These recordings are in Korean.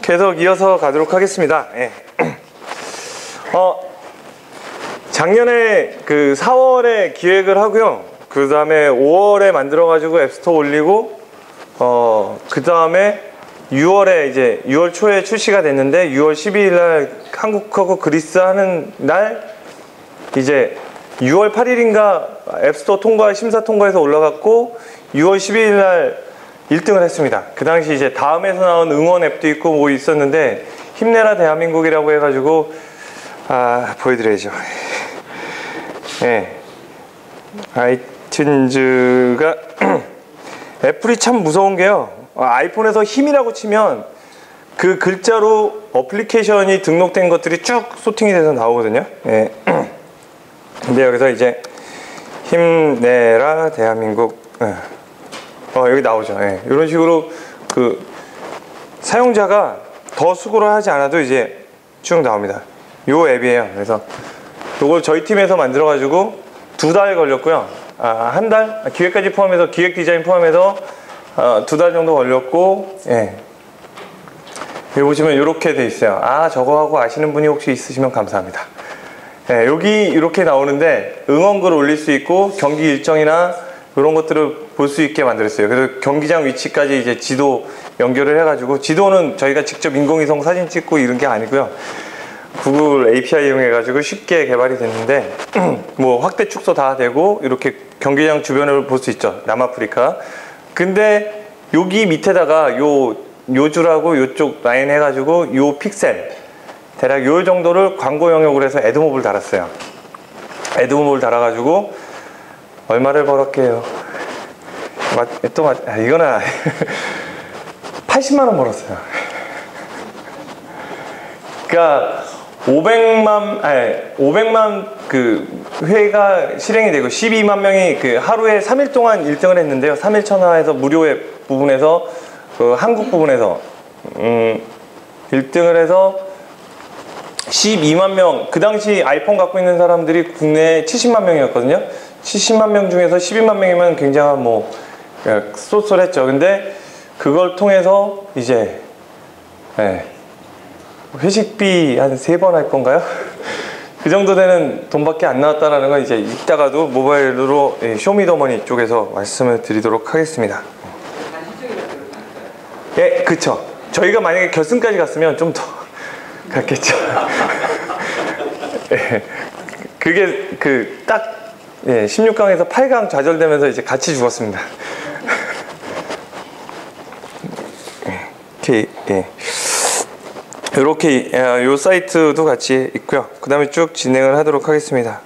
계속 이어서 가도록 하겠습니다. 예. 작년에 그 4월에 기획을 하고요. 그 다음에 5월에 만들어가지고 앱스토어 올리고, 그 다음에 6월에 이제 6월 초에 출시가 됐는데 6월 12일 날 한국하고 그리스 하는 날 이제 6월 8일인가 앱스토어 통과, 심사 통과해서 올라갔고 6월 12일 날 1등을 했습니다. 그 당시 이제 다음에서 나온 응원 앱도 있고 뭐 있었는데 힘내라 대한민국이라고 해가지고 보여드려야죠. 네. 아이튠즈가 애플이 참 무서운 게요. 아이폰에서 힘이라고 치면 그 글자로 어플리케이션이 등록된 것들이 쭉 소팅이 돼서 나오거든요. 네. 근데 여기서 이제 힘내라 대한민국 여기 나오죠. 예. 이런 식으로 그 사용자가 더 수고를 하지 않아도 이제 쭉 나옵니다. 요 앱이에요. 그래서 요걸 저희 팀에서 만들어 가지고 2달 걸렸고요. 한 달? 기획까지 포함해서, 기획 디자인 포함해서 2달 정도 걸렸고, 예. 여기 보시면 이렇게 돼 있어요. 저거 하고 아시는 분이 혹시 있으시면 감사합니다. 예, 여기 이렇게 나오는데 응원글 올릴 수 있고 경기 일정이나 이런 것들을 볼 수 있게 만들었어요. 그래서 경기장 위치까지 이제 지도 연결을 해가지고, 지도는 저희가 직접 인공위성 사진 찍고 이런 게 아니고요. 구글 API 이용해가지고 쉽게 개발이 됐는데, 뭐 확대 축소 다 되고 이렇게 경기장 주변을 볼 수 있죠. 남아프리카. 근데 여기 밑에다가 요 줄하고 요쪽 라인 해가지고 요 픽셀 대략 요 정도를 광고 영역으로 해서 애드몹을 달았어요. 애드몹을 달아가지고 얼마를 벌었게요? 이거는 80만원 벌었어요. 그러니까 500만 그 회가 실행이 되고 12만 명이 그 하루에 3일 동안 1등을 했는데요. 3일 천하에서 무료의 부분에서 그 한국 부분에서 1등을 해서 12만 명, 그 당시 아이폰 갖고 있는 사람들이 국내에 70만 명이었거든요. 70만 명 중에서 12만 명이면 굉장한 뭐 쏠쏠했죠. 근데 그걸 통해서 이제 회식비 한 3번 할 건가요? 그 정도 되는 돈밖에 안 나왔다라는 건 이제 이따가도 모바일로 쇼미더머니 쪽에서 말씀을 드리도록 하겠습니다. 예, 그쵸. 저희가 만약에 결승까지 갔으면 좀 더 갔겠죠. 예, 그게 딱 16강에서 8강 좌절되면서 이제 같이 죽었습니다. 이렇게 요 사이트도 같이 있고요. 그 다음에 쭉 진행을 하도록 하겠습니다.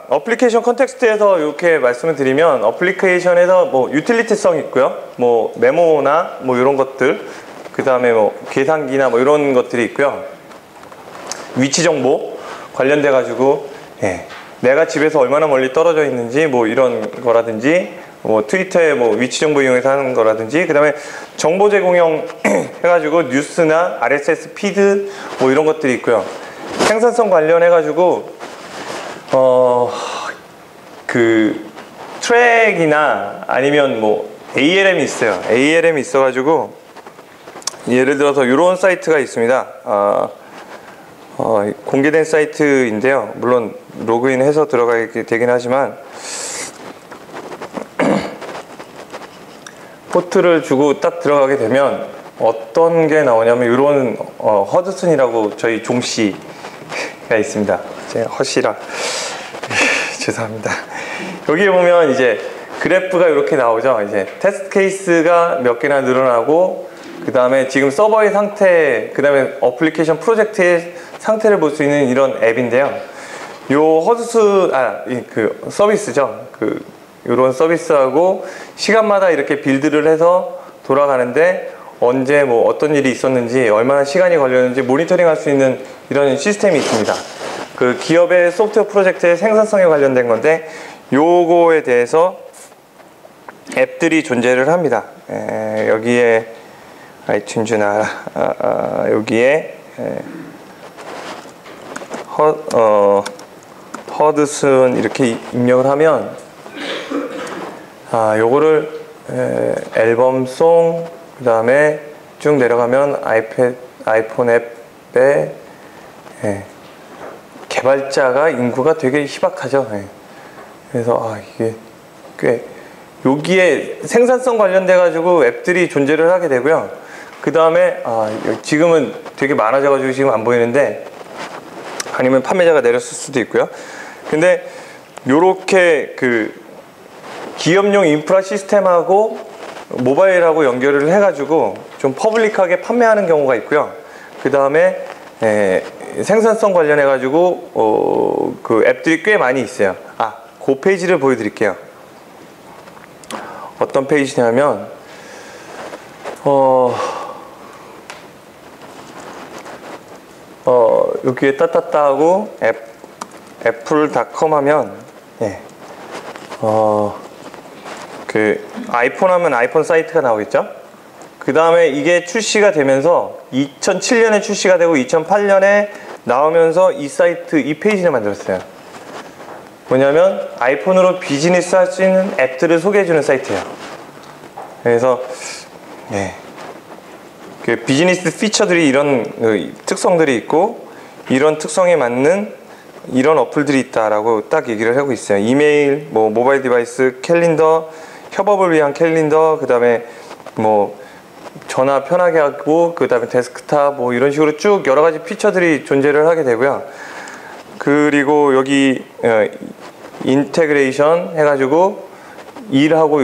어플리케이션 컨텍스트에서 이렇게 말씀을 드리면, 어플리케이션에서 뭐 유틸리티성이 있고요. 뭐 메모나 뭐 이런 것들, 그 다음에 뭐 계산기나 뭐 이런 것들이 있고요. 위치 정보 관련돼 가지고 내가 집에서 얼마나 멀리 떨어져 있는지 뭐 이런 거라든지, 뭐 트위터에 뭐 위치 정보 이용해서 하는 거라든지, 그 다음에 정보 제공형 해가지고 뉴스나 RSS 피드 뭐 이런 것들이 있고요. 생산성 관련해 가지고 그 트랙이나 아니면 뭐 ALM이 있어요. ALM이 있어 가지고 예를 들어서 이런 사이트가 있습니다. 공개된 사이트인데요. 물론 로그인해서 들어가게 되긴 하지만 포트를 주고 딱 들어가게 되면 어떤 게 나오냐면 이런 허드슨이라고 저희 종씨가 있습니다. 제 허씨라 죄송합니다. 여기 보면 이제 그래프가 이렇게 나오죠. 이제 테스트 케이스가 몇 개나 늘어나고, 그 다음에 지금 서버의 상태, 그 다음에 어플리케이션 프로젝트의 상태를 볼 수 있는 이런 앱인데요. 요 허드슨 그 서비스죠. 이런 서비스하고 시간마다 이렇게 빌드를 해서 돌아가는데, 언제 뭐 어떤 일이 있었는지, 얼마나 시간이 걸렸는지 모니터링 할 수 있는 이런 시스템이 있습니다. 그 기업의 소프트웨어 프로젝트의 생산성에 관련된 건데, 요거에 대해서 앱들이 존재를 합니다. 여기에 아이튠즈나 여기에 허드슨 이렇게 입력을 하면 요거를 앨범송, 그 다음에 쭉 내려가면 아이폰 앱에 개발자가 인구가 되게 희박하죠. 그래서 이게 꽤 여기에 생산성 관련돼 가지고 앱들이 존재를 하게 되고요. 그 다음에 지금은 되게 많아져 가지고 지금 안 보이는데, 아니면 판매자가 내렸을 수도 있고요. 근데 요렇게 그 기업용 인프라 시스템하고 모바일하고 연결을 해 가지고 좀 퍼블릭하게 판매하는 경우가 있고요. 그 다음에 생산성 관련해 가지고 그 앱들이 꽤 많이 있어요. 그 페이지를 보여드릴게요. 어떤 페이지냐면 여기에 따따따 하고 애플.com 하면 그 아이폰 하면 아이폰 사이트가 나오겠죠. 그 다음에 이게 출시가 되면서 2007년에 출시가 되고 2008년에 나오면서 이 사이트, 이 페이지를 만들었어요. 뭐냐면 아이폰으로 비즈니스 할 수 있는 앱들을 소개해주는 사이트예요. 그래서 그 비즈니스 피처들이 이런 특성들이 있고, 이런 특성에 맞는 이런 어플들이 있다라고 딱 얘기를 하고 있어요. 이메일, 뭐 모바일 디바이스, 캘린더, 협업을 위한 캘린더, 그 다음에 뭐 전화 편하게 하고, 그 다음에 데스크탑, 뭐 이런 식으로 쭉 여러 가지 피처들이 존재를 하게 되고요. 그리고 여기 인테그레이션 해가지고 일하고,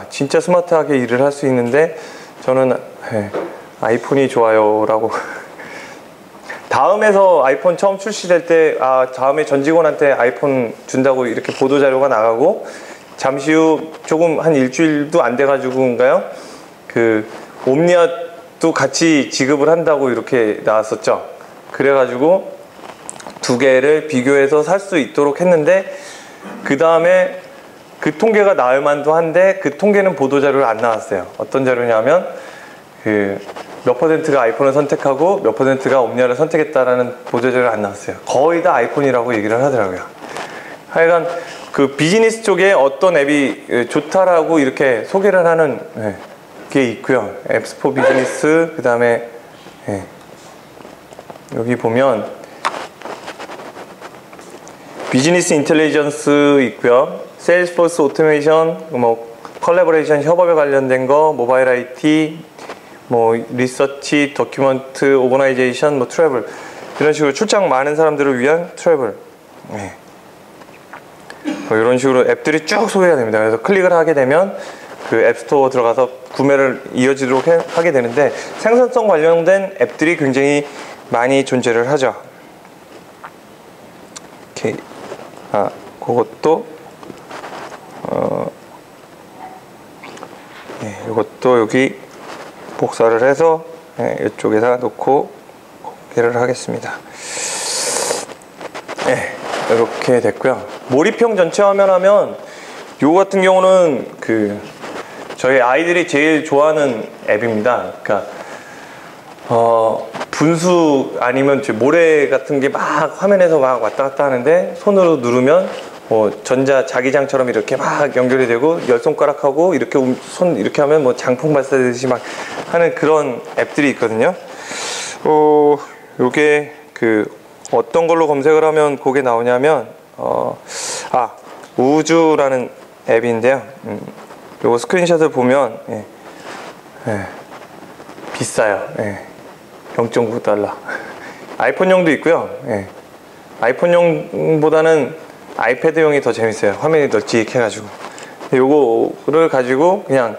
진짜 스마트하게 일을 할 수 있는데, 저는 아이폰이 좋아요 라고 다음에서 아이폰 처음 출시될 때 다음에 전 직원한테 아이폰 준다고 이렇게 보도자료가 나가고, 잠시 후 조금 한 일주일도 안 돼 가지고인가요, 그 옴니아도 같이 지급을 한다고 이렇게 나왔었죠. 그래 가지고 두 개를 비교해서 살 수 있도록 했는데, 그 다음에 그 통계가 나올 만도 한데 그 통계는 보도자료를 안 나왔어요. 어떤 자료냐면 몇 퍼센트가 아이폰을 선택하고 몇 퍼센트가 옴니아를 선택했다라는 보도자료가 안 나왔어요. 거의 다 아이폰이라고 얘기를 하더라고요. 하여간 그 비즈니스 쪽에 어떤 앱이 좋다라고 이렇게 소개를 하는 게 있고요. 앱스 포 비즈니스, 그 다음에 여기 보면 비즈니스 인텔리전스 있고요. 세일스포스 오토메이션, 뭐 컬래버레이션 협업에 관련된 거, 모바일 IT, 뭐 리서치, 도큐먼트, 오거나이제이션, 뭐 트래블, 이런 식으로 출장 많은 사람들을 위한 트래블, 뭐 이런 식으로 앱들이 쭉 소개가 됩니다. 그래서 클릭을 하게 되면 그 앱스토어 들어가서 구매를 이어지도록 하게 되는데, 생산성 관련된 앱들이 굉장히 많이 존재를 하죠. 오케이. 그것도 이것도 여기 복사를 해서 이쪽에다 놓고 공개를 하겠습니다. 이렇게 됐고요. 몰입형 전체 화면 하면 요 같은 경우는 저희 아이들이 제일 좋아하는 앱입니다. 그러니까 분수 아니면 모래 같은 게 막 화면에서 막 왔다 갔다 하는데, 손으로 누르면 뭐 전자 자기장처럼 이렇게 막 연결이 되고, 열 손가락하고 이렇게 손 이렇게 하면 뭐 장풍 발사되듯이 막 하는 그런 앱들이 있거든요. 요게 어떤 걸로 검색을 하면 그게 나오냐면 우주라는 앱인데요. 요거 스크린샷을 보면 비싸요. 0.9달러. 아이폰용도 있고요. 아이폰용보다는 아이패드용이 더 재밌어요. 화면이 널찍해가지고. 요거를 가지고 그냥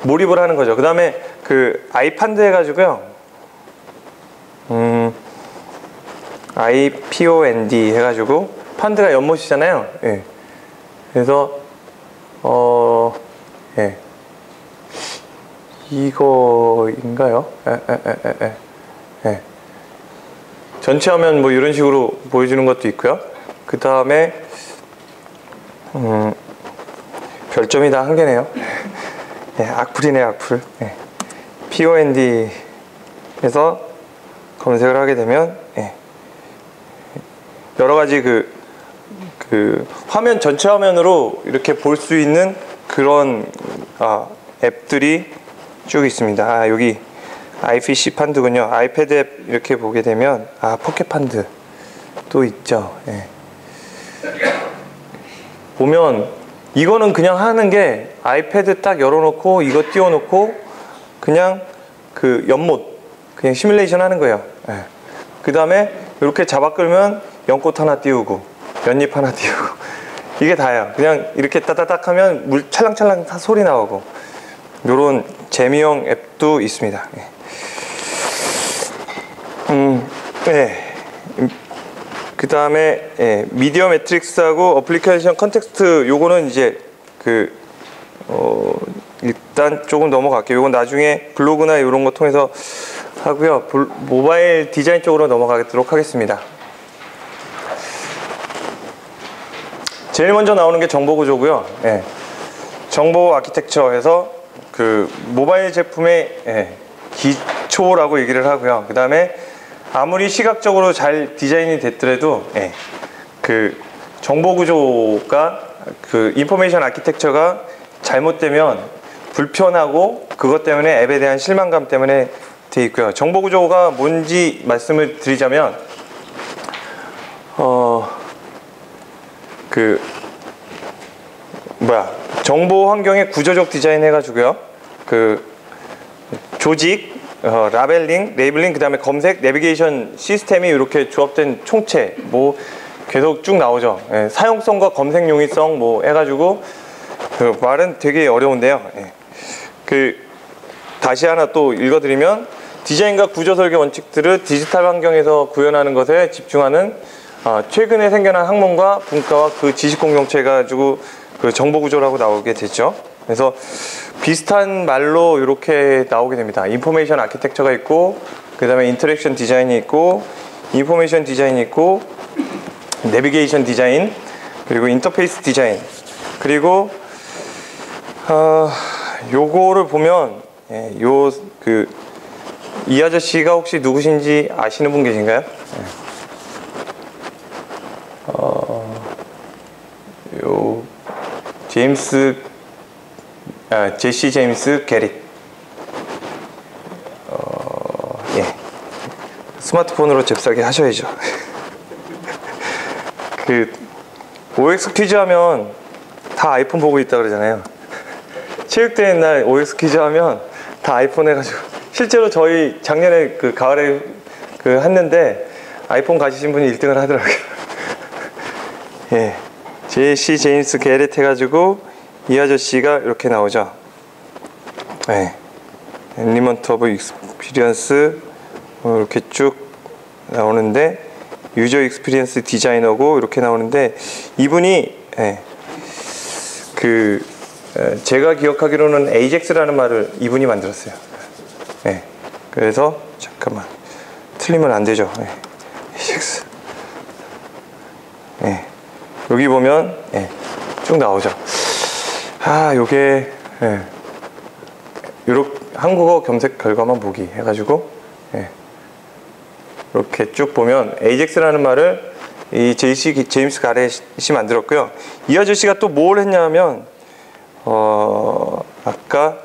몰입을 하는 거죠. 그 다음에 아이판드 해가지고요. IPOND 해가지고, 판드가 연못이잖아요. 그래서 이거인가요? 전체 화면 뭐 이런 식으로 보여주는 것도 있고요. 그 다음에 별점이 다 한 개네요. 악플이네요, 악플. POND 에서 검색을 하게 되면 여러 가지 화면 전체 화면으로 이렇게 볼 수 있는 그런 앱들이 쭉 있습니다. 아, 여기 iPC 판드군요. 아이패드 앱 이렇게 보게 되면 포켓 판드 또 있죠. 예. 보면 이거는 그냥 하는 게 아이패드 딱 열어놓고 이거 띄워놓고 그냥 그 연못 그냥 시뮬레이션 하는 거예요. 예. 그 다음에 이렇게 잡아 끌면 연꽃 하나 띄우고 연잎 하나 띄우고 이게 다예요. 그냥 이렇게 따다닥 하면 물 찰랑찰랑 다 소리 나오고 요런 재미형 앱도 있습니다. 예. 네. 그 다음에 미디어 매트릭스하고 어플리케이션 컨텍스트 요거는 이제 일단 조금 넘어갈게요. 요건 나중에 블로그나 이런 거 통해서 하고요. 모바일 디자인 쪽으로 넘어가도록 하겠습니다. 제일 먼저 나오는 게 정보 구조고요. 예. 정보 아키텍처에서 그 모바일 제품의 기초라고 얘기를 하고요. 그 다음에 아무리 시각적으로 잘 디자인이 됐더라도 그 정보 구조가 그 인포메이션 아키텍처가 잘못되면 불편하고 그것 때문에 앱에 대한 실망감 때문에 돼 있고요. 정보 구조가 뭔지 말씀을 드리자면 정보 환경의 구조적 디자인 해가지고요. 그 조직, 라벨링, 레이블링, 그 다음에 검색, 내비게이션 시스템이 이렇게 조합된 총체 뭐 계속 쭉 나오죠. 예, 사용성과 검색 용이성 뭐 해가지고 그 말은 되게 어려운데요. 예. 다시 하나 또 읽어드리면 디자인과 구조 설계 원칙들을 디지털 환경에서 구현하는 것에 집중하는 최근에 생겨난 학문과 분과와 그 지식 공동체가 가지고 그 정보 구조라고 나오게 되죠. 그래서 비슷한 말로 이렇게 나오게 됩니다. 인포메이션 아키텍처가 있고 그 다음에 인터랙션 디자인이 있고 인포메이션 디자인이 있고 내비게이션 디자인 그리고 인터페이스 디자인 그리고 요거를 보면 이 아저씨가 혹시 누구신지 아시는 분 계신가요? 제시 제임스 게릿. 예. 스마트폰으로 잽싸게 하셔야죠. OX 퀴즈 하면 다 아이폰 보고 있다 그러잖아요. 체육대회 날 OX 퀴즈 하면 다 아이폰 해가지고 실제로 저희 작년에 가을에 했는데 아이폰 가지신 분이 1등을 하더라고요. 예. 제시 제임스 게릿 해가지고 이 아저씨가 이렇게 나오죠. 네. 엘리먼트 오브 익스피리언스 이렇게 쭉 나오는데 유저 익스피리언스 디자이너고 이렇게 나오는데 이분이 제가 기억하기로는 에이젝스라는 말을 이분이 만들었어요. 그래서 잠깐만 틀리면 안 되죠. 에이젝스. 여기 보면 쭉 나오죠. 요게 이렇게 한국어 검색 결과만 보기 해가지고 이렇게 쭉 보면 에이젝스라는 말을 이 제임스 가렛이 만들었고요. 이 아저씨가 또 뭘 했냐면 아까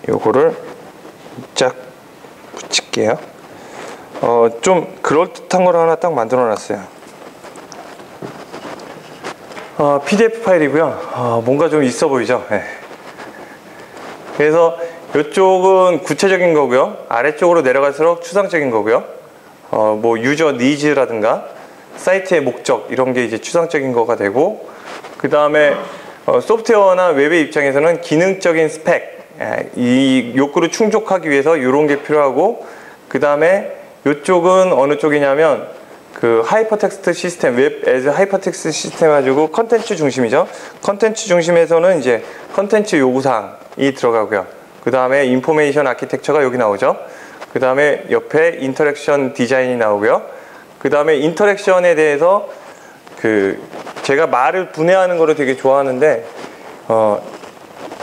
요거를 쫙 붙일게요. 좀 그럴듯한 걸 하나 딱 만들어 놨어요. PDF 파일이고요. 뭔가 좀 있어 보이죠? 그래서 이쪽은 구체적인 거고요. 아래쪽으로 내려갈수록 추상적인 거고요. 뭐 유저 니즈라든가 사이트의 목적 이런 게 이제 추상적인 거가 되고 그 다음에 소프트웨어나 웹의 입장에서는 기능적인 스펙 이 욕구를 충족하기 위해서 이런 게 필요하고 그 다음에 이쪽은 어느 쪽이냐면 그 하이퍼텍스트 시스템 웹 에즈 하이퍼텍스트 시스템 가지고 컨텐츠 중심이죠. 컨텐츠 중심에서는 이제 컨텐츠 요구사항이 들어가고요. 그 다음에 인포메이션 아키텍처가 여기 나오죠. 그 다음에 옆에 인터랙션 디자인이 나오고요. 그 다음에 인터랙션에 대해서 제가 말을 분해하는 거를 되게 좋아하는데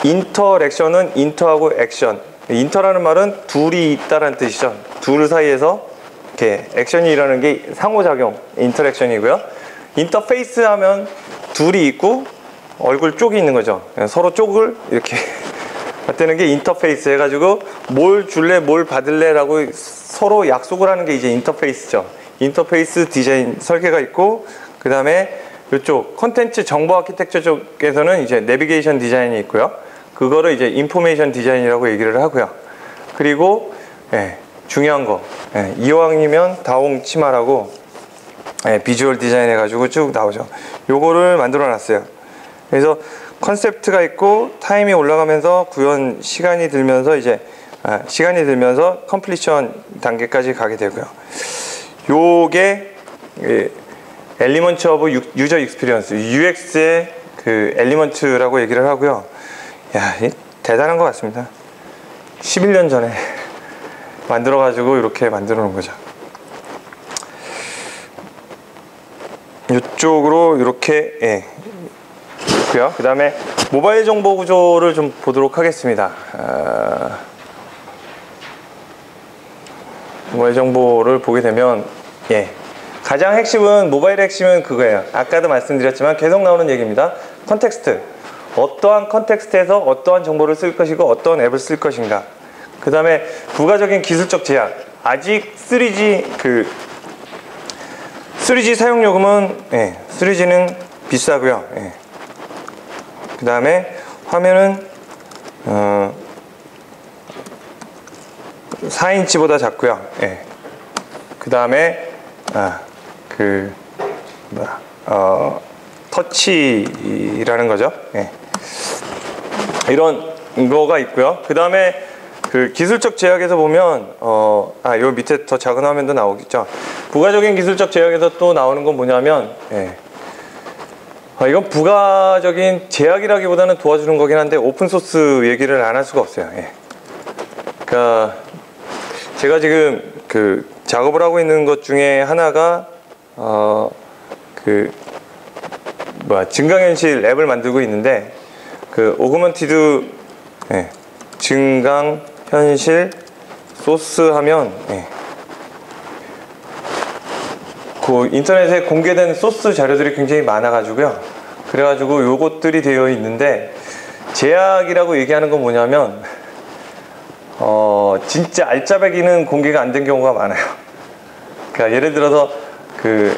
인터랙션은 인터하고 액션. 인터라는 말은 둘이 있다라는 뜻이죠. 둘 사이에서 이렇게 액션이 일어나는 게 상호작용, 인터랙션이고요. 인터페이스 하면 둘이 있고 얼굴 쪽이 있는 거죠. 서로 쪽을 이렇게 맞대는 게 인터페이스 해가지고 뭘 줄래 뭘 받을래 라고 서로 약속을 하는 게 이제 인터페이스죠. 인터페이스 디자인 설계가 있고, 그 다음에 이쪽 컨텐츠 정보 아키텍처 쪽에서는 이제 내비게이션 디자인이 있고요. 그거를 이제 인포메이션 디자인이라고 얘기를 하고요. 그리고 중요한 거, 이왕이면 다홍 치마라고 비주얼 디자인 해가지고 쭉 나오죠. 요거를 만들어 놨어요. 그래서 컨셉트가 있고 타임이 올라가면서 구현 시간이 들면서 이제 컴플리션 단계까지 가게 되고요. 요게 엘리먼트 오브 유저 익스피리언스, UX의 그 엘리먼트라고 얘기를 하고요. 야, 대단한 것 같습니다. 11년 전에 만들어 가지고 이렇게 만들어 놓은 거죠. 이쪽으로 이렇게 있고요. 그 다음에 모바일 정보 구조를 좀 보도록 하겠습니다. 모바일 정보를 보게 되면 가장 핵심은, 모바일의 핵심은 그거예요. 아까도 말씀드렸지만 계속 나오는 얘기입니다. 컨텍스트. 어떠한 컨텍스트에서 어떠한 정보를 쓸 것이고 어떠한 앱을 쓸 것인가. 그 다음에 부가적인 기술적 제약. 아직 3G 사용 요금은 3G는 비싸고요. 그 다음에 화면은 4인치보다 작고요. 그 다음에 터치라는 거죠. 이런 거가 있고요. 그 다음에 그 기술적 제약에서 보면 요 밑에 더 작은 화면도 나오겠죠. 부가적인 기술적 제약에서 또 나오는 건 뭐냐면 이건 부가적인 제약이라기보다는 도와주는 거긴 한데 오픈소스 얘기를 안 할 수가 없어요. 그러니까 제가 지금 그 작업을 하고 있는 것 중에 하나가 증강현실 앱을 만들고 있는데, 그 오그먼티드 증강현실 소스 하면 그 인터넷에 공개된 소스 자료들이 굉장히 많아 가지고요. 그래가지고 요것들이 되어 있는데, 제약이라고 얘기하는 건 뭐냐면 진짜 알짜배기는 공개가 안 된 경우가 많아요. 그러니까 예를 들어서 그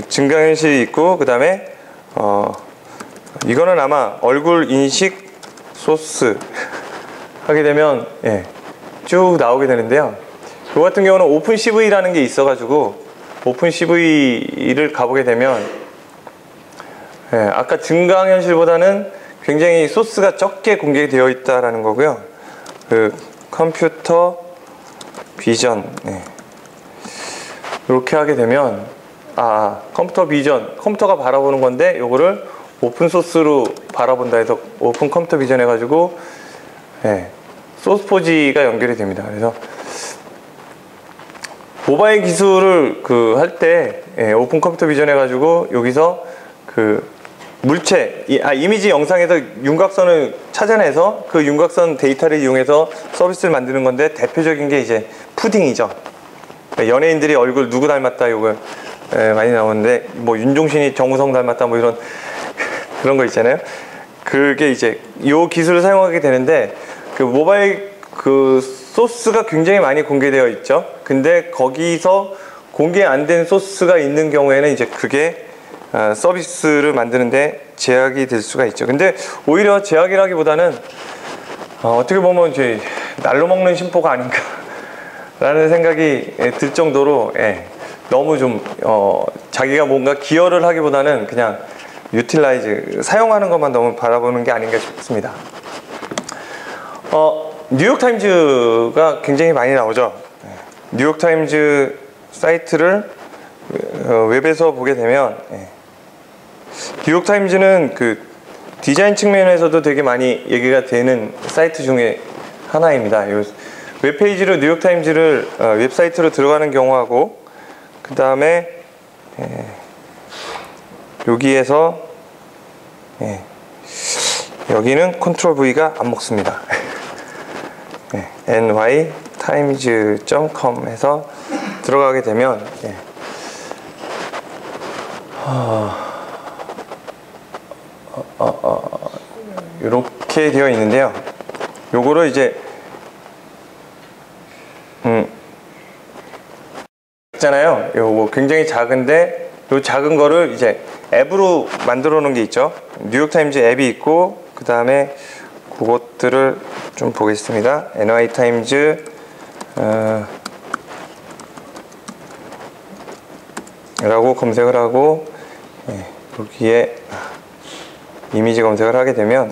증강현실이 있고, 그 다음에 이거는 아마 얼굴 인식 소스 하게 되면 쭉 나오게 되는데요. 그 같은 경우는 오픈CV라는 게 있어가지고 오픈CV를 가보게 되면 아까 증강현실보다는 굉장히 소스가 적게 공개되어 있다라는 거고요. 그 컴퓨터 비전 이렇게 하게 되면 컴퓨터 비전, 컴퓨터가 바라보는 건데 요거를 오픈소스로 바라본다 해서 오픈 컴퓨터 비전 해가지고 소스포지가 연결이 됩니다. 그래서 모바일 기술을 할 때 오픈 컴퓨터 비전 해가지고 여기서 물체, 이미지 영상에서 윤곽선을 찾아내서 그 윤곽선 데이터를 이용해서 서비스를 만드는 건데, 대표적인 게 이제 푸딩이죠. 연예인들이 얼굴 누구 닮았다 요거 많이 나오는데, 뭐 윤종신이 정우성 닮았다 뭐 이런 그런 거 있잖아요. 그게 이제 요 기술을 사용하게 되는데, 그 모바일 소스가 굉장히 많이 공개되어 있죠. 근데 거기서 공개 안 된 소스가 있는 경우에는 이제 그게 서비스를 만드는데 제약이 될 수가 있죠. 근데 오히려 제약이라기보다는 어떻게 보면 이제 날로 먹는 심보가 아닌가 라는 생각이 들 정도로 너무 좀 자기가 뭔가 기여를 하기보다는 그냥 유틸라이즈, 사용하는 것만 너무 바라보는 게 아닌가 싶습니다. 뉴욕타임즈가 굉장히 많이 나오죠. 뉴욕타임즈 사이트를 웹에서 보게 되면 뉴욕타임즈는 그 디자인 측면에서도 되게 많이 얘기가 되는 사이트 중에 하나입니다. 요 웹페이지로 뉴욕타임즈를 웹사이트로 들어가는 경우하고, 그 다음에 여기에서 여기는 컨트롤 V가 안 먹습니다. nytimes.com 해서 들어가게 되면 이렇게 되어 있는데요. 요거를 이제 있잖아요. 요거 굉장히 작은데 요 작은 거를 이제 앱으로 만들어 놓은 게 있죠. 뉴욕타임즈 앱이 있고, 그 다음에 그것들을 좀 보겠습니다. nytimes 라고 검색을 하고, 여기에 이미지 검색을 하게 되면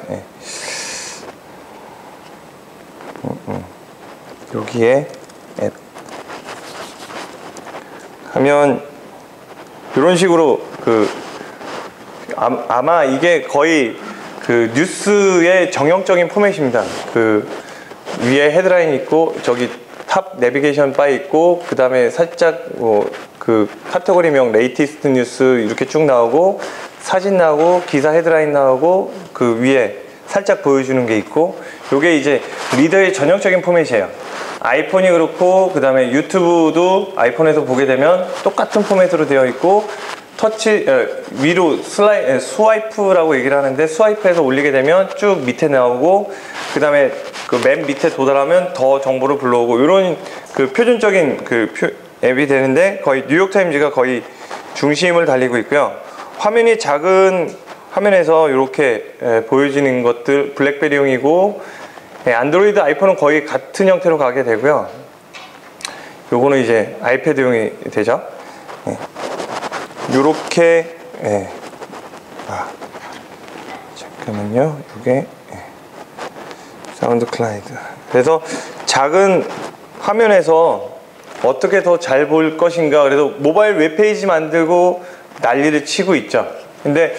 여기에 앱 하면 이런 식으로 아마 이게 거의 그 뉴스의 정형적인 포맷입니다. 그 위에 헤드라인 있고, 저기 탑 내비게이션 바 있고, 그 다음에 살짝 그 카테고리명 레이티스트 뉴스 이렇게 쭉 나오고, 사진 나오고, 기사 헤드라인 나오고, 그 위에 살짝 보여주는 게 있고, 요게 이제 리더의 전형적인 포맷이에요. 아이폰이 그렇고, 그 다음에 유튜브도 아이폰에서 보게 되면 똑같은 포맷으로 되어 있고, 터치 위로 스와이프라고 얘기를 하는데, 스와이프해서 올리게 되면 쭉 밑에 나오고, 그 다음에 그 맨 밑에 도달하면 더 정보를 불러오고, 이런 그 표준적인 앱이 되는데, 거의 뉴욕타임즈가 거의 중심을 달리고 있고요. 화면이 작은 화면에서 이렇게 보여지는 것들 블랙베리용이고, 안드로이드, 아이폰은 거의 같은 형태로 가게 되고요. 요거는 이제 아이패드용이 되죠. 요렇게 잠깐만요. 요게 사운드 클라우드. 그래서 작은 화면에서 어떻게 더 잘 볼 것인가, 그래서 모바일 웹페이지 만들고 난리를 치고 있죠. 근데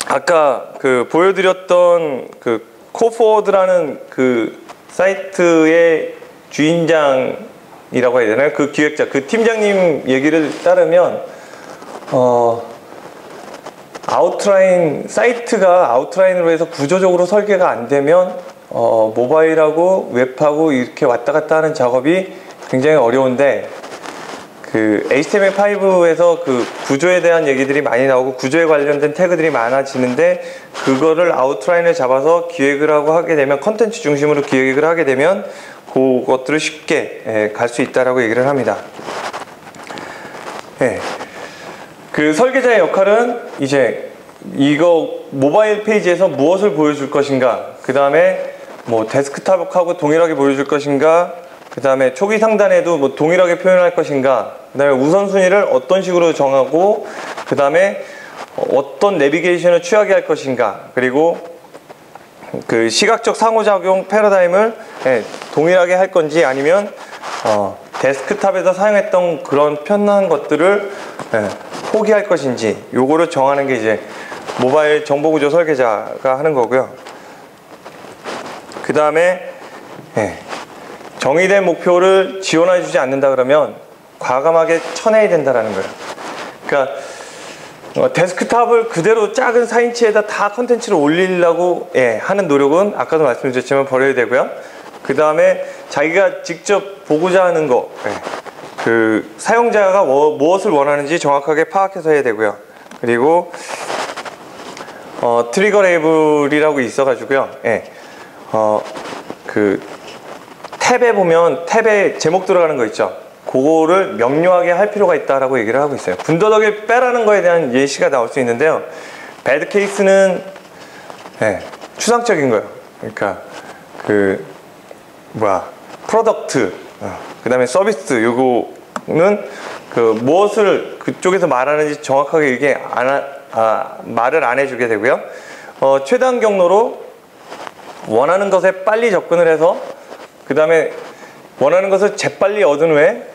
아까 그 보여드렸던 그 코포워드라는 그 사이트의 주인장이라고 해야 되나요? 그 기획자, 그 팀장님 얘기를 따르면 사이트가 아웃라인으로 해서 구조적으로 설계가 안 되면 모바일하고 웹하고 이렇게 왔다 갔다 하는 작업이 굉장히 어려운데, 그 HTML5에서 그 구조에 대한 얘기들이 많이 나오고 구조에 관련된 태그들이 많아지는데, 그거를 아웃라인을 잡아서 기획을 하고 하게 되면, 컨텐츠 중심으로 기획을 하게 되면 그것들을 쉽게 갈 수 있다라고 얘기를 합니다. 그 설계자의 역할은 이제 이거 모바일 페이지에서 무엇을 보여줄 것인가, 그 다음에 뭐 데스크탑하고 동일하게 보여줄 것인가, 그 다음에 초기 상단에도 뭐 동일하게 표현할 것인가, 그 다음에 우선순위를 어떤 식으로 정하고, 그 다음에 어떤 내비게이션을 취하게 할 것인가, 그리고 그 시각적 상호작용 패러다임을 동일하게 할 건지, 아니면 데스크탑에서 사용했던 그런 편한 것들을 포기할 것인지, 요거를 정하는 게 이제 모바일 정보구조 설계자가 하는 거고요. 그 다음에 정의된 목표를 지원해 주지 않는다 그러면 과감하게 쳐내야 된다라는 거예요. 그러니까 데스크탑을 그대로 작은 4인치에다 다 컨텐츠를 올리려고 하는 노력은 아까도 말씀드렸지만 버려야 되고요. 그 다음에 자기가 직접 보고자 하는 거, 그 사용자가 무엇을 원하는지 정확하게 파악해서 해야 되고요. 그리고 트리거 레이블이라고 있어가지고요. 그 탭에 보면 탭에 제목 들어가는 거 있죠. 그거를 명료하게 할 필요가 있다라고 얘기를 하고 있어요. 군더더기를 빼라는 거에 대한 예시가 나올 수 있는데요. 배드 케이스는 추상적인 거예요. 그러니까 그 프로덕트, 그 다음에 서비스, 요거는 그 무엇을 그쪽에서 말하는지 정확하게 이게 말을 안 해주게 되고요. 최단 경로로 원하는 것에 빨리 접근을 해서, 그 다음에 원하는 것을 재빨리 얻은 후에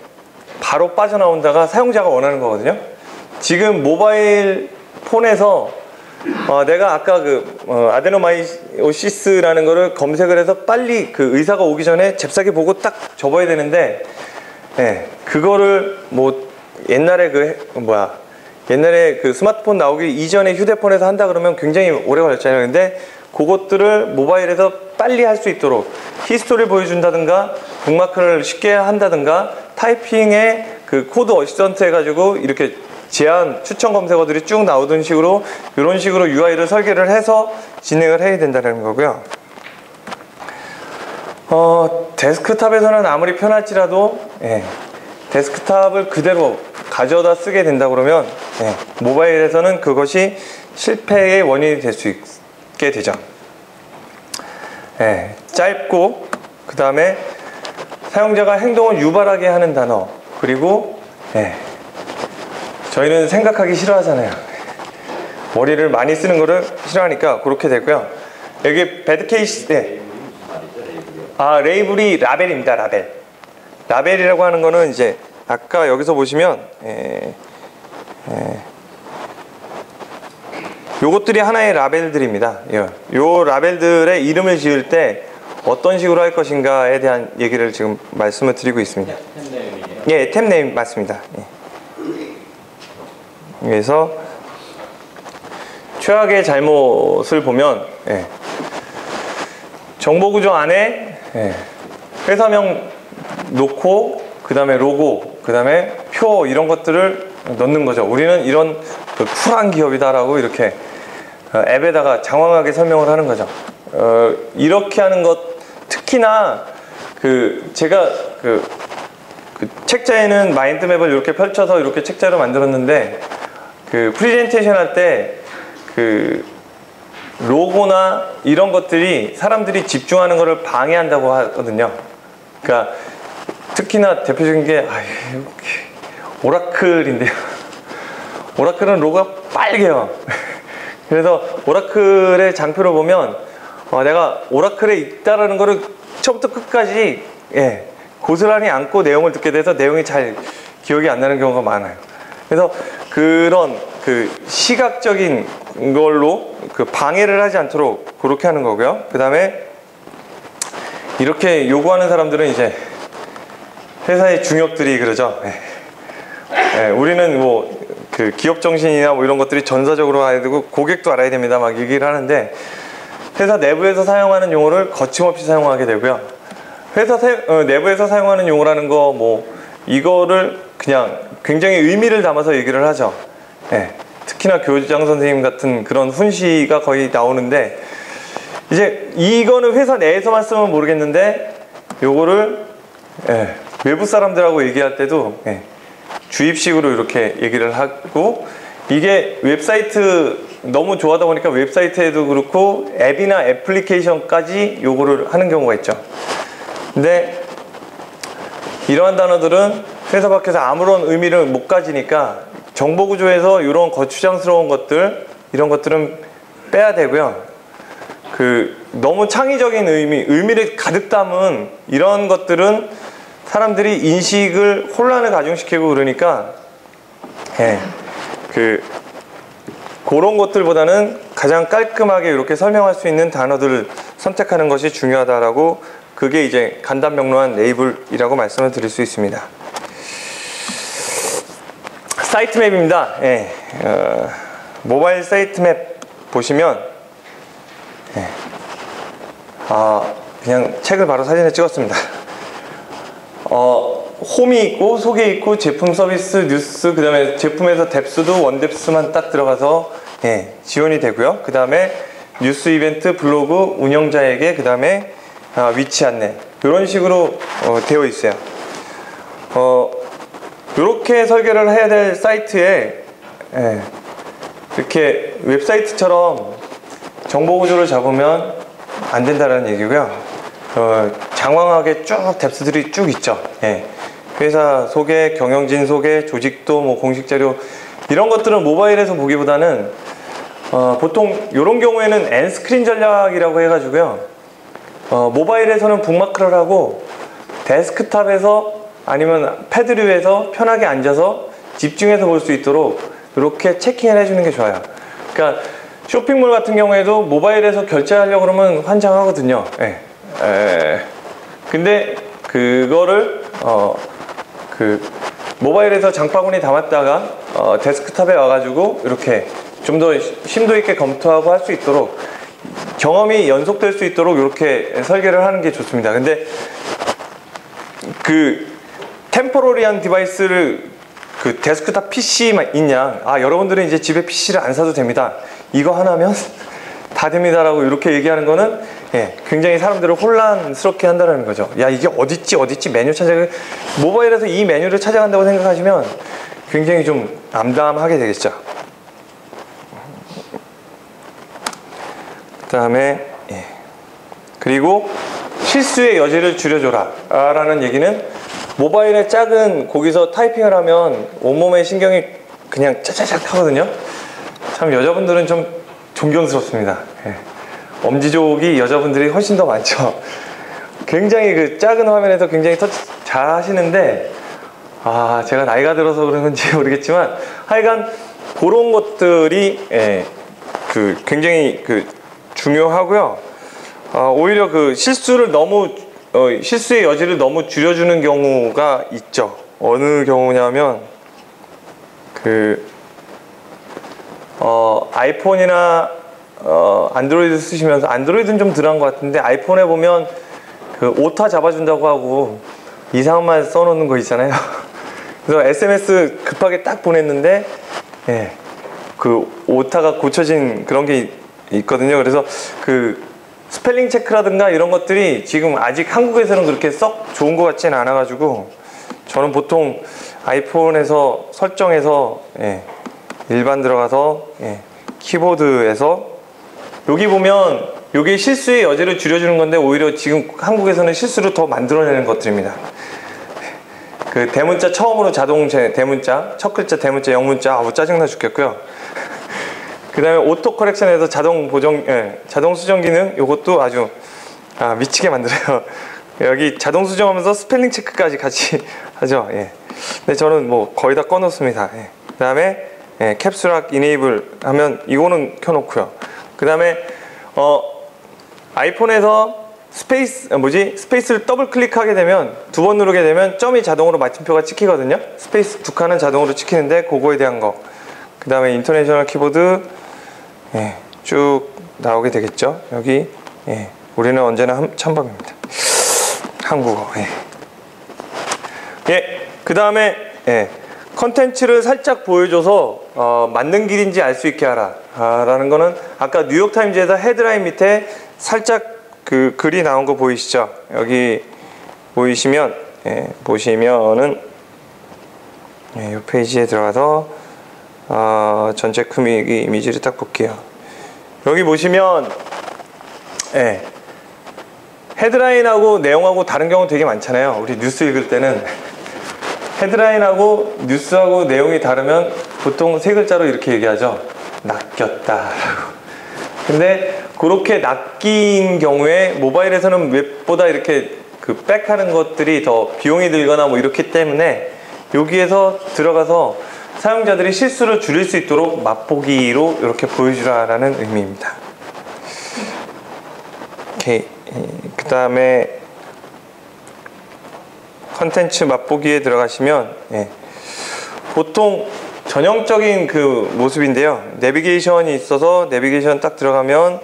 바로 빠져나온다가 사용자가 원하는 거거든요. 지금 모바일 폰에서 내가 아까 그 아데노마이오시스라는 거를 검색을 해서 빨리 그 의사가 오기 전에 잽싸게 보고 딱 접어야 되는데, 그거를 뭐 옛날에 옛날에 그 스마트폰 나오기 이전에 휴대폰에서 한다 그러면 굉장히 오래 걸렸잖아요. 근데 그것들을 모바일에서 빨리 할 수 있도록 히스토리를 보여준다든가 북마크를 쉽게 한다든가 타이핑에 그 코드 어시스턴트 해가지고 이렇게 제한 추천 검색어들이 쭉 나오던 식으로 이런 식으로 UI를 설계를 해서 진행을 해야 된다는 거고요. 데스크탑에서는 아무리 편할지라도 데스크탑을 그대로 가져다 쓰게 된다 그러면 모바일에서는 그것이 실패의 원인이 될 수 있게 되죠. 짧고 그 다음에 사용자가 행동을 유발하게 하는 단어, 그리고 저희는 생각하기 싫어하잖아요. 머리를 많이 쓰는 거를 싫어하니까 그렇게 되고요. 여기 배드 케이스, 레이블이 라벨입니다. 라벨이라고 하는 거는 이제 아까 여기서 보시면 요것들이 하나의 라벨들입니다. 요 라벨들의 이름을 지을 때 어떤 식으로 할 것인가에 대한 얘기를 지금 말씀을 드리고 있습니다. 예, 탭네임 맞습니다. 그래서 최악의 잘못을 보면 정보구조 안에 회사명 놓고 그 다음에 로고, 그 다음에 표 이런 것들을 넣는 거죠. 우리는 이런 그 쿨한 기업이다 라고 이렇게 앱에다가 장황하게 설명을 하는 거죠. 이렇게 하는 것, 특히나 제가 그 책자에는 마인드맵을 이렇게 펼쳐서 이렇게 책자로 만들었는데 그 프레젠테이션 할 때 그 로고나 이런 것들이 사람들이 집중하는 것을 방해한다고 하거든요. 그러니까 특히나 대표적인 게 오라클인데요. 오라클은 로고가 빨개요. 그래서 오라클의 장표를 보면 내가 오라클에 있다라는 거를 처음부터 끝까지 고스란히 안고 내용을 듣게 돼서 내용이 잘 기억이 안 나는 경우가 많아요. 그래서 그런 시각적인 걸로 방해를 하지 않도록 그렇게 하는 거고요. 그 다음에 이렇게 요구하는 사람들은 이제 회사의 중역들이 그러죠. 우리는 뭐 기업 정신이나 뭐 이런 것들이 전사적으로 알아야 되고 고객도 알아야 됩니다. 막 얘기를 하는데 회사 내부에서 사용하는 용어를 거침없이 사용하게 되고요. 회사 내부에서 사용하는 용어라는 거 뭐 이거를 그냥 굉장히 의미를 담아서 얘기를 하죠. 특히나 교장 선생님 같은 그런 훈시가 거의 나오는데 이제 이거는 회사 내에서만 쓰면 모르겠는데 요거를 외부 사람들하고 얘기할 때도 주입식으로 이렇게 얘기를 하고, 이게 웹사이트 너무 좋아하다 보니까 웹사이트에도 그렇고 앱이나 애플리케이션까지 요거를 하는 경우가 있죠. 근데 이러한 단어들은 회사 밖에서 아무런 의미를 못 가지니까 정보구조에서 이런 거추장스러운 것들, 이런 것들은 빼야 되고요. 너무 창의적인 의미를 가득 담은 이런 것들은 사람들이 인식을 혼란을 가중시키고 그러니까 그런 것들보다는 가장 깔끔하게 이렇게 설명할 수 있는 단어들을 선택하는 것이 중요하다라고, 그게 이제 간단명료한 레이블이라고 말씀을 드릴 수 있습니다. 사이트 맵입니다. 모바일 사이트 맵 보시면 그냥 책을 바로 사진에 찍었습니다. 홈이 있고 소개 있고 제품 서비스 뉴스, 그 다음에 제품에서 뎁스도 원뎁스만 딱 들어가서 지원이 되고요. 그 다음에 뉴스 이벤트 블로그 운영자에게 그 다음에 위치 안내, 이런 식으로 되어 있어요. 이렇게 설계를 해야 될 사이트에 이렇게 웹사이트처럼 정보 구조를 잡으면 안 된다는 얘기고요. 장황하게 쭉 뎁스들이 쭉 있죠. 회사 소개, 경영진 소개, 조직도 뭐 공식 자료, 이런 것들은 모바일에서 보기보다는 보통 이런 경우에는 엔스크린 전략이라고 해가지고요. 모바일에서는 북마크를 하고 데스크탑에서 아니면 패드류에서 편하게 앉아서 집중해서 볼 수 있도록 이렇게 체킹을 해주는 게 좋아요. 그러니까 쇼핑몰 같은 경우에도 모바일에서 결제하려고 그러면 환장하거든요. 근데 그거를 모바일에서 장바구니 담았다가 데스크탑에 와가지고 이렇게 좀 더 심도 있게 검토하고 할 수 있도록 경험이 연속될 수 있도록 이렇게 설계를 하는 게 좋습니다. 근데 그 템포러리한 디바이스를 그 데스크탑 PC만 있냐, 여러분들은 이제 집에 PC를 안 사도 됩니다, 이거 하나면 다 됩니다 라고 이렇게 얘기하는 거는 굉장히 사람들을 혼란스럽게 한다는 거죠. 야, 이게 어딨지 메뉴 찾아가, 모바일에서 이 메뉴를 찾아간다고 생각하시면 굉장히 좀 암담하게 되겠죠. 그 다음에 그리고 실수의 여지를 줄여줘라 라는 얘기는, 모바일에 작은 거기서 타이핑을 하면 온몸의 신경이 그냥 짜자작 하거든요. 참 여자분들은 좀 존경스럽습니다. 엄지족이 여자분들이 훨씬 더 많죠. 굉장히 그 작은 화면에서 굉장히 터치 잘 하시는데, 제가 나이가 들어서 그러는지 모르겠지만 하여간 그런 것들이 굉장히 중요하고요. 오히려 그 실수의 여지를 너무 줄여주는 경우가 있죠. 어느 경우냐면 아이폰이나 안드로이드 쓰시면서, 안드로이드는 좀 덜한 것 같은데 아이폰에 보면 그 오타 잡아준다고 하고 이상한 말 써놓는 거 있잖아요. 그래서 SMS 급하게 딱 보냈는데 그 오타가 고쳐진 그런 게 있거든요. 그래서 그 스펠링 체크라든가 이런 것들이 지금 아직 한국에서는 그렇게 썩 좋은 것 같지는 않아 가지고, 저는 보통 아이폰에서 설정해서 일반 들어가서 키보드에서 여기 보면 여기 실수의 여지를 줄여주는 건데, 오히려 지금 한국에서는 실수를 더 만들어내는 것들입니다. 그 대문자 처음으로 자동 대문자, 첫 글자 대문자, 영문자, 짜증나 죽겠고요. 그 다음에 오토 커렉션에서 자동 보정, 자동 수정 기능, 요것도 아주 미치게 만들어요. 여기 자동 수정하면서 스펠링 체크까지 같이 하죠. 근데 저는 뭐 거의 다 꺼놓습니다. 그 다음에 캡슐락 이네이블 하면 이거는 켜놓고요. 그 다음에 아이폰에서 스페이스를 더블 클릭하게 되면, 두 번 누르게 되면 점이 자동으로 마침표가 찍히거든요. 스페이스 두 칸은 자동으로 찍히는데 그거에 대한 거. 그 다음에 인터내셔널 키보드 쭉 나오게 되겠죠. 여기 우리는 언제나 찬밥입니다. 한국어. 그 다음에 컨텐츠를 살짝 보여줘서 맞는 길인지 알 수 있게 하라 라는 거는, 아까 뉴욕타임즈에서 헤드라인 밑에 살짝 그 글이 나온 거 보이시죠? 여기 보이시면 보시면은 이 페이지에 들어가서 전체 크기 이미지를 딱 볼게요. 여기 보시면 헤드라인하고 내용하고 다른 경우 되게 많잖아요. 우리 뉴스 읽을 때는 헤드라인하고 뉴스하고 내용이 다르면 보통 세 글자로 이렇게 얘기하죠. 낚였다. 근데 그렇게 낚인 경우에 모바일에서는 웹보다 이렇게 그 백하는 것들이 더 비용이 들거나 뭐 이렇기 때문에 여기에서 들어가서 사용자들이 실수를 줄일 수 있도록 맛보기로 이렇게 보여주라라는 의미입니다. 오케이. 그 다음에 컨텐츠 맛보기에 들어가시면 보통 전형적인 그 모습인데요. 내비게이션이 있어서 내비게이션 딱 들어가면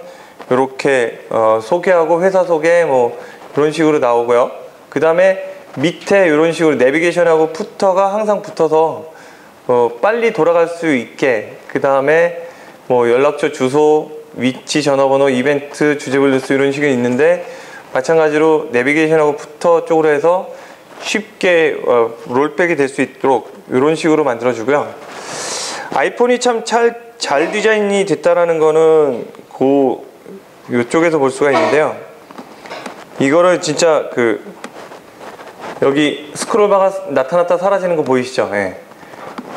이렇게 소개하고 회사 소개 뭐 이런 식으로 나오고요. 그 다음에 밑에 이런 식으로 내비게이션하고 푸터가 항상 붙어서 빨리 돌아갈 수 있게, 그 다음에 뭐 연락처, 주소, 위치, 전화번호, 이벤트, 주제별 뉴스 이런 식이 있는데, 마찬가지로 내비게이션하고 푸터 쪽으로 해서 쉽게 롤백이 될 수 있도록 이런 식으로 만들어주고요. 아이폰이 참 잘 디자인이 됐다라는 거는 이쪽에서 볼 수가 있는데요. 이거를 진짜 여기 스크롤바가 나타났다 사라지는 거 보이시죠?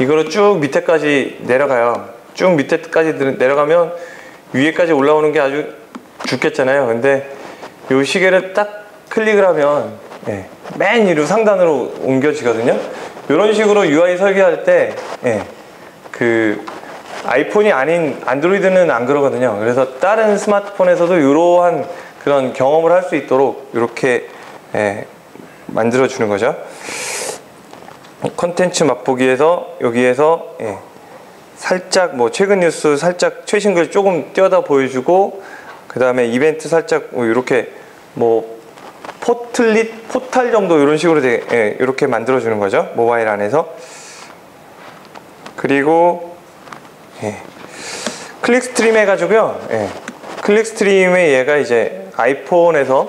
이거를 쭉 밑에까지 내려가요. 쭉 밑에까지 내려가면 위에까지 올라오는 게 아주 죽겠잖아요. 근데 이 시계를 딱 클릭을 하면 맨 위로 상단으로 옮겨지거든요. 이런 식으로 UI 설계할 때 그 아이폰이 아닌 안드로이드는 안 그러거든요. 그래서 다른 스마트폰에서도 이러한 그런 경험을 할 수 있도록 이렇게 만들어 주는 거죠. 컨텐츠 맛보기에서 여기에서 살짝 뭐 최근 뉴스 살짝 최신 글 조금 띄어다 보여주고, 그 다음에 이벤트 살짝 이렇게 뭐 포탈 정도 이런 식으로 이렇게 만들어주는 거죠. 모바일 안에서. 그리고 클릭스트림 해가지고요. 클릭스트림의 얘가 이제 아이폰에서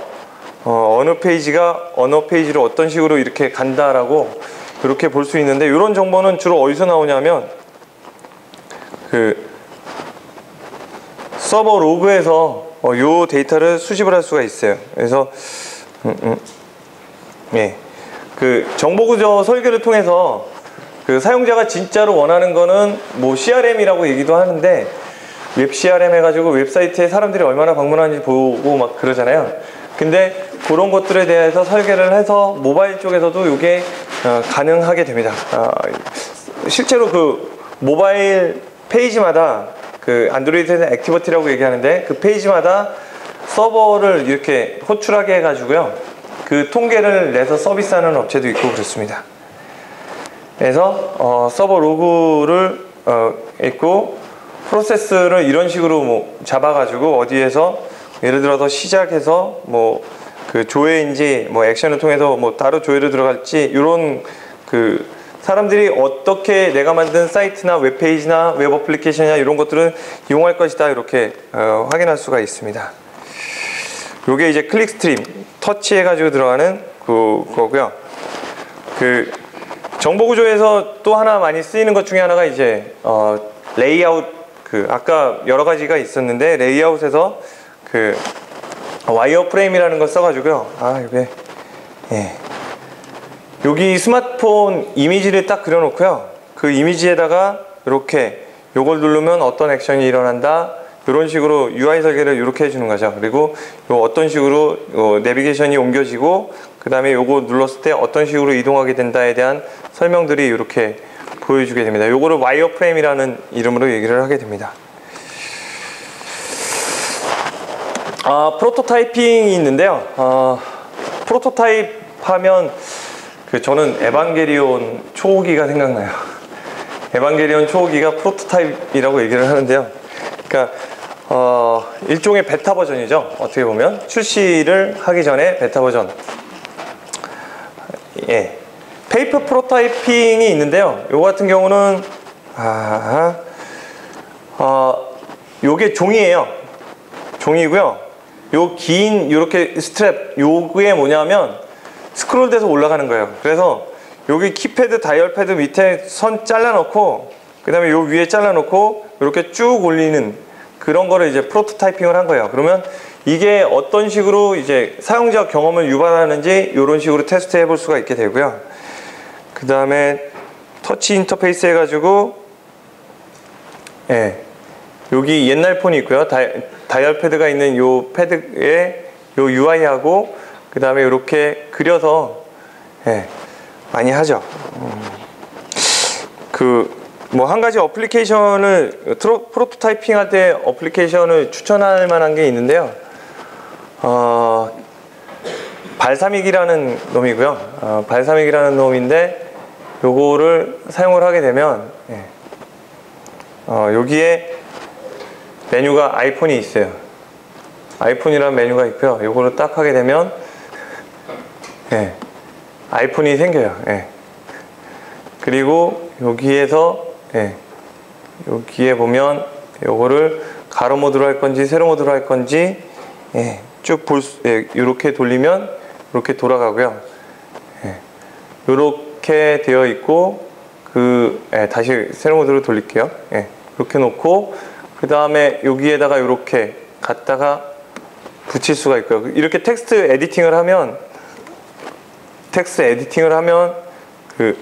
어느 페이지로 어떤 식으로 이렇게 간다라고 이렇게 볼 수 있는데, 이런 정보는 주로 어디서 나오냐면 그 서버 로그에서 요 데이터를 수집을 할 수가 있어요. 그래서 그 정보구조 설계를 통해서 그 사용자가 진짜로 원하는 거는 뭐 CRM이라고 얘기도 하는데, 웹 CRM 해가지고 웹사이트에 사람들이 얼마나 방문하는지 보고 막 그러잖아요. 근데 그런 것들에 대해서 설계를 해서 모바일 쪽에서도 이게 가능하게 됩니다. 실제로 그 모바일 페이지마다, 그 안드로이드에는 액티버티라고 얘기하는데, 그 페이지마다 서버를 이렇게 호출하게 해가지고요, 그 통계를 내서 서비스하는 업체도 있고 그렇습니다. 그래서 서버 로그를 있고, 프로세스를 이런 식으로 뭐 잡아가지고 어디에서 예를 들어서 시작해서 뭐 그 조회인지 뭐 액션을 통해서 뭐 따로 조회를 들어갈지, 이런 그 사람들이 어떻게 내가 만든 사이트나 웹페이지나 웹 어플리케이션이나 이런 것들을 이용할 것이다, 이렇게 확인할 수가 있습니다. 요게 이제 클릭스트림 터치 해가지고 들어가는 그거고요. 그 정보구조에서 또 하나 많이 쓰이는 것 중에 하나가 이제 레이아웃, 그 아까 여러 가지가 있었는데, 레이아웃에서 그 와이어 프레임이라는 걸 써가지고요. 이게 여기 스마트폰 이미지를 딱 그려놓고요, 그 이미지에다가 이렇게 요걸 누르면 어떤 액션이 일어난다, 이런 식으로 UI 설계를 이렇게 해주는 거죠. 그리고 요 어떤 식으로 내비게이션이 옮겨지고, 그 다음에 요거 눌렀을 때 어떤 식으로 이동하게 된다에 대한 설명들이 이렇게 보여주게 됩니다. 요거를 와이어 프레임이라는 이름으로 얘기를 하게 됩니다. 프로토타이핑이 있는데요. 프로토타입 하면 저는 에반게리온 초호기가 생각나요. 에반게리온 초호기가 프로토타입이라고 얘기를 하는데요. 그러니까 일종의 베타 버전이죠. 어떻게 보면 출시를 하기 전에 베타 버전. 페이퍼 프로토타이핑이 있는데요. 요거 같은 경우는 요게 종이에요. 종이고요. 요 긴 요렇게 스트랩, 요게 뭐냐면 스크롤 돼서 올라가는 거예요. 그래서 여기 키패드, 다이얼 패드 밑에 선 잘라놓고, 그 다음에 요 위에 잘라놓고 이렇게 쭉 올리는 그런 거를 이제 프로토타이핑을 한 거예요. 그러면 이게 어떤 식으로 이제 사용자 경험을 유발하는지 이런 식으로 테스트 해볼 수가 있게 되고요. 그 다음에 터치 인터페이스 해가지고 여기 옛날 폰이 있고요. 다이얼 패드가 있는 요 패드에 요 UI하고, 그 다음에 이렇게 그려서 많이 하죠. 뭐 한 가지 어플리케이션을 프로토타이핑 할 때 어플리케이션을 추천할 만한 게 있는데요. 발사믹이라는 놈이고요. 발사믹이라는 놈인데, 요거를 사용을 하게 되면 여기에 메뉴가 아이폰이 있어요. 아이폰이라는 메뉴가 있고요. 요거를 딱 하게 되면 아이폰이 생겨요. 그리고 여기에서 여기에 보면 요거를 가로 모드로 할 건지 세로 모드로 할 건지 쭉 이렇게 돌리면 이렇게 돌아가고요. 이렇게 되어 있고, 다시 세로 모드로 돌릴게요. 이렇게 놓고, 그 다음에 여기에다가 이렇게 갖다가 붙일 수가 있고요. 이렇게 텍스트 에디팅을 하면 그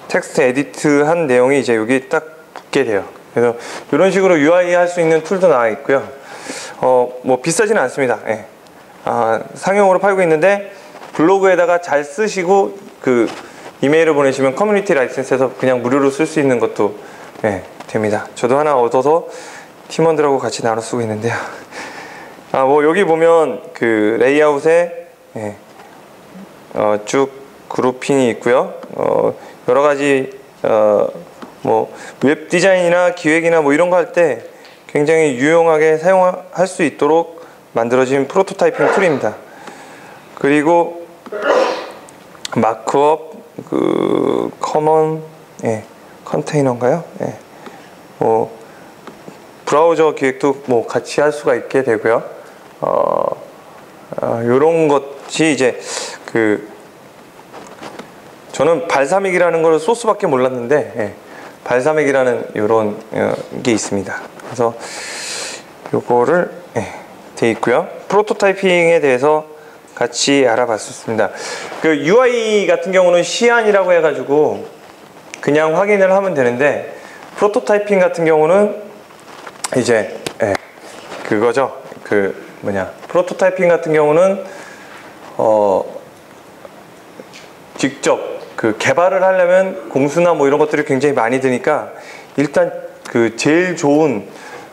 텍스트 에디트한 내용이 이제 여기 딱 붙게 돼요. 그래서 이런 식으로 UI 할 수 있는 툴도 나와 있고요. 뭐 비싸지는 않습니다. 상용으로 팔고 있는데, 블로그에다가 잘 쓰시고 그 이메일을 보내시면 커뮤니티 라이센스에서 그냥 무료로 쓸 수 있는 것도 됩니다. 저도 하나 얻어서 팀원들하고 같이 나눠 쓰고 있는데요. 뭐 여기 보면 그 레이아웃에 쭉 그룹핑이 있고요. 여러 가지 뭐 웹 디자인이나 기획이나 뭐 이런 거 할 때 굉장히 유용하게 사용할 수 있도록 만들어진 프로토타이핑 툴입니다. 그리고 마크업, 그 커먼, 예, 컨테이너인가요? 예. 뭐 브라우저 기획도 뭐 같이 할 수가 있게 되고요. 요런 것이 이제 그 저는 발사믹이라는 걸 소스밖에 몰랐는데, 예, 발사믹이라는 요런 게 있습니다. 그래서 요거를, 예, 돼 있고요. 프로토타이핑에 대해서 같이 알아봤습니다. 그 UI 같은 경우는 시안이라고 해가지고 그냥 확인을 하면 되는데, 프로토타이핑 같은 경우는 이제, 예, 그거죠. 그 뭐냐, 프로토타이핑 같은 경우는 직접 그 개발을 하려면 공수나 뭐 이런 것들이 굉장히 많이 드니까 일단 그 제일 좋은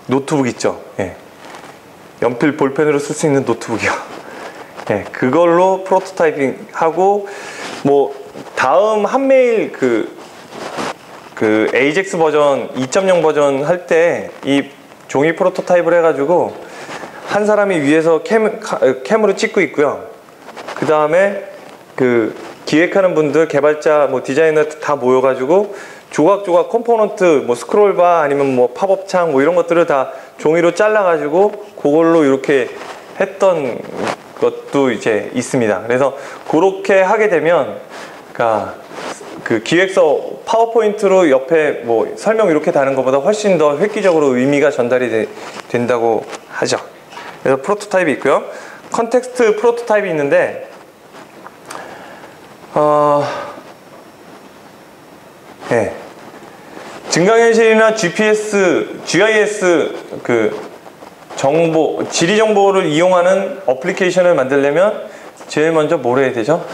노트북 있죠. 예. 연필 볼펜으로 쓸 수 있는 노트북이요. 예, 그걸로 프로토타이핑 하고, 뭐 다음 한메일 그 AJAX 버전 2.0 버전 할 때 이 종이 프로토타입을 해가지고 한 사람이 위에서 캠으로 찍고 있고요. 그 다음에 그 기획하는 분들, 개발자, 뭐 디자이너 다 모여가지고 조각조각 컴포넌트, 뭐 스크롤바 아니면 뭐 팝업 창 뭐 이런 것들을 다 종이로 잘라가지고 그걸로 이렇게 했던 것도 이제 있습니다. 그래서 그렇게 하게 되면, 그러니까 그 기획서 파워포인트로 옆에 뭐 설명 이렇게 다는 것보다 훨씬 더 획기적으로 의미가 전달이 된다고 하죠. 그래서 프로토타입이 있고요. 컨텍스트 프로토타입이 있는데, 예, 증강현실이나 GPS, GIS 그 정보, 지리 정보를 이용하는 어플리케이션을 만들려면 제일 먼저 뭘 해야 되죠?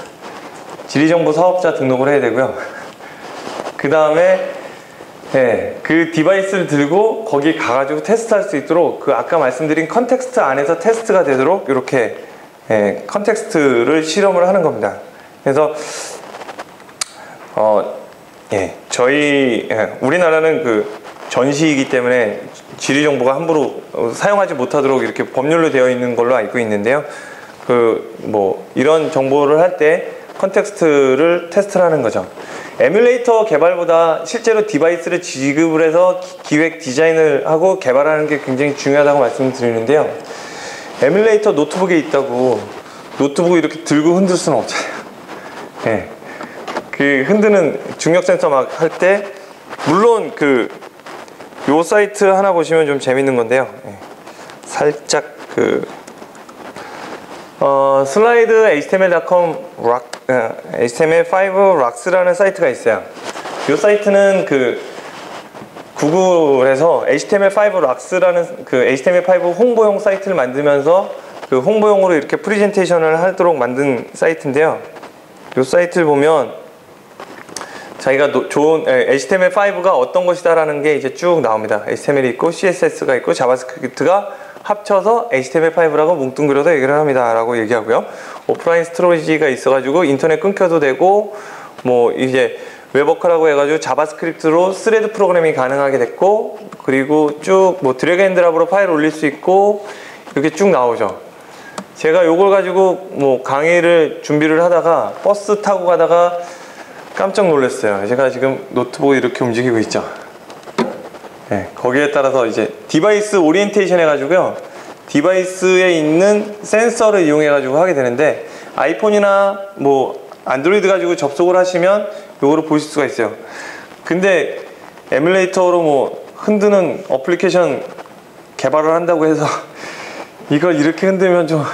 지리정보 사업자 등록을 해야 되고요. 그 다음에, 예, 그 디바이스를 들고 거기 가가지고 테스트할 수 있도록 그 아까 말씀드린 컨텍스트 안에서 테스트가 되도록 이렇게, 예, 컨텍스트를 실험을 하는 겁니다. 그래서 예, 저희, 예, 우리나라는 그 전시이기 때문에 지리 정보가 함부로 사용하지 못하도록 이렇게 법률로 되어 있는 걸로 알고 있는데요. 그 뭐 이런 정보를 할 때 컨텍스트를 테스트를 하는 거죠. 에뮬레이터 개발보다 실제로 디바이스를 지급을 해서 기획, 디자인을 하고 개발하는 게 굉장히 중요하다고 말씀드리는데요. 에뮬레이터 노트북에 있다고 노트북을 이렇게 들고 흔들 수는 없잖아요. 예. 그 흔드는 중력 센서 막 할 때, 물론 요 사이트 하나 보시면 좀 재밌는 건데요. 예. 살짝 슬라이드 html.com html5 rocks라는 사이트가 있어요. 이 사이트는 구글에서 HTML5 rocks라는 HTML5 홍보용 사이트를 만들면서 홍보용으로 이렇게 프레젠테이션을 하도록 만든 사이트인데요. 이 사이트를 보면 자기가 좋은 HTML5가 어떤 것이다 라는 게 이제 쭉 나옵니다. HTML이 있고 CSS가 있고 자바스크립트가 합쳐서 HTML5라고 뭉뚱그려서 얘기를 합니다 라고 얘기하고요. 오프라인 스토리지가 있어가지고 인터넷 끊겨도 되고, 뭐 이제 웹워커라고 해가지고 자바스크립트로 스레드 프로그래밍이 가능하게 됐고, 그리고 쭉 뭐 드래그 앤 드랍으로 파일 올릴 수 있고, 이렇게 쭉 나오죠. 제가 요걸 가지고 뭐 강의를 준비를 하다가 버스 타고 가다가 깜짝 놀랐어요. 제가 지금 노트북을 이렇게 움직이고 있죠. 네, 거기에 따라서 이제 디바이스 오리엔테이션 해가지고요, 디바이스에 있는 센서를 이용해가지고 하게 되는데, 아이폰이나 뭐 안드로이드 가지고 접속을 하시면 요거를 보실 수가 있어요. 근데 에뮬레이터로 뭐 흔드는 어플리케이션 개발을 한다고 해서 이걸 이렇게 흔들면 좀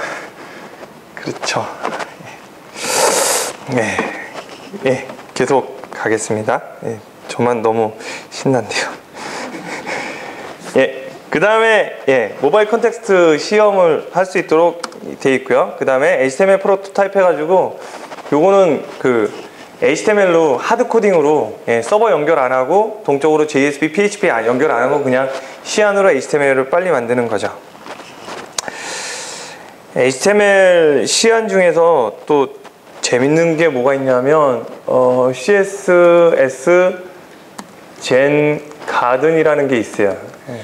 그렇죠. 네, 예, 계속 가겠습니다. 예, 저만 너무 신난데요. 예, 그 다음에, 예, 모바일 컨텍스트 시험을 할 수 있도록 되어 있고요. 그 다음에 HTML 프로토타입 해가지고 요거는 HTML로 하드코딩으로, 예, 서버 연결 안 하고 동적으로 JSP, PHP 연결 안 하고 그냥 시안으로 HTML을 빨리 만드는 거죠. HTML 시안 중에서 또 재밌는 게 뭐가 있냐면 CSS 젠 가든이라는 게 있어요. 예.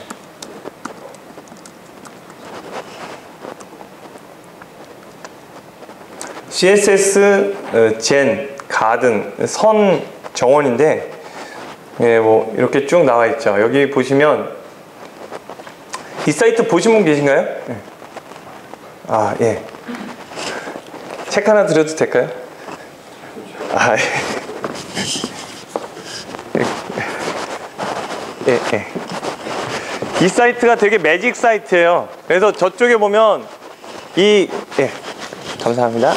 CSS 젠 가든 선 정원인데, 예, 뭐 이렇게 쭉 나와 있죠. 여기 보시면 이 사이트 보신 분 계신가요? 예. 아, 예. 책 하나 드려도 될까요? 아, 예. 예, 예. 이 사이트가 되게 매직 사이트예요. 그래서 저쪽에 보면 예, 감사합니다.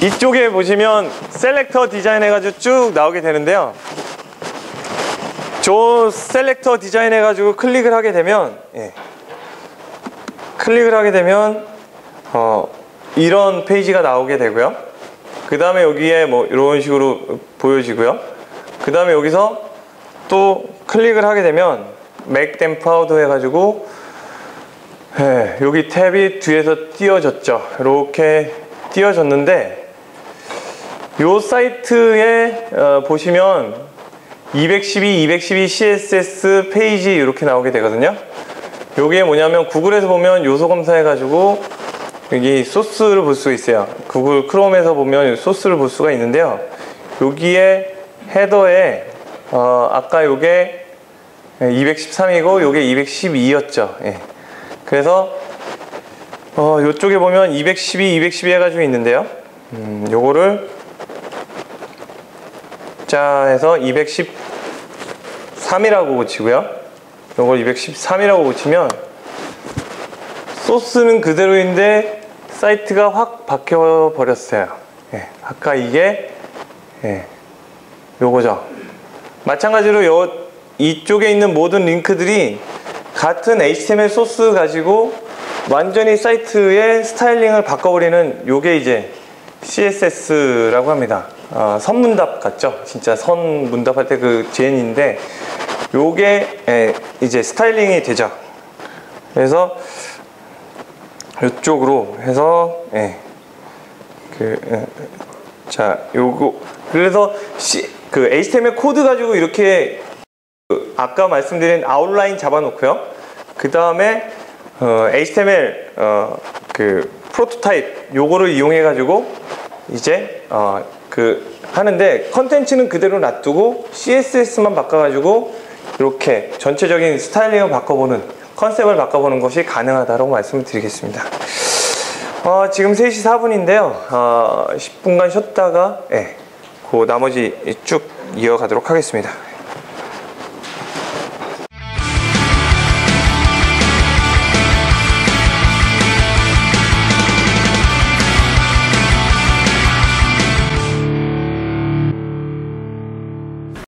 이쪽에 보시면 셀렉터 디자인 해가지고 쭉 나오게 되는데요. 저 셀렉터 디자인 해가지고 클릭을 하게 되면, 예. 클릭을 하게 되면 이런 페이지가 나오게 되고요. 그 다음에 여기에 뭐 이런 식으로 보여지고요. 그 다음에 여기서 또 클릭을 하게 되면 Make them proud 해가지고, 예, 여기 탭이 뒤에서 띄워졌죠. 이렇게 띄워졌는데, 요 사이트에 보시면 212 CSS 페이지 이렇게 나오게 되거든요. 요게 뭐냐면 구글에서 보면 요소 검사해가지고 여기 소스를 볼 수 있어요. 구글 크롬에서 보면 소스를 볼 수가 있는데요. 여기에 헤더에 아까 요게 213이고 요게 212였죠. 예. 그래서 요쪽에 보면 212 해가지고 있는데요. 요거를 자 해서 213이라고 고치고요. 요걸 213이라고 고치면 소스는 그대로인데 사이트가 확 바뀌어 버렸어요. 예. 아까 이게, 예, 요거죠. 마찬가지로 이쪽에 있는 모든 링크들이 같은 HTML 소스 가지고 완전히 사이트의 스타일링을 바꿔버리는 요게 이제 CSS라고 합니다. 선문답 같죠? 진짜 선문답 할 때 그 젠인데 요게 이제 스타일링이 되죠. 그래서 이쪽으로 해서, 예, 자, 요거 그래서 그 HTML 코드 가지고 이렇게 아까 말씀드린 아웃라인 잡아놓고요. 그 다음에 HTML 그 프로토타입 요거를 이용해 가지고 이제 하는데 컨텐츠는 그대로 놔두고 CSS만 바꿔가지고 이렇게 전체적인 스타일링을 바꿔보는, 컨셉을 바꿔보는 것이 가능하다고 말씀을 드리겠습니다. 지금 3시 4분인데요 10분간 쉬었다가, 예, 그 나머지 쭉 이어가도록 하겠습니다.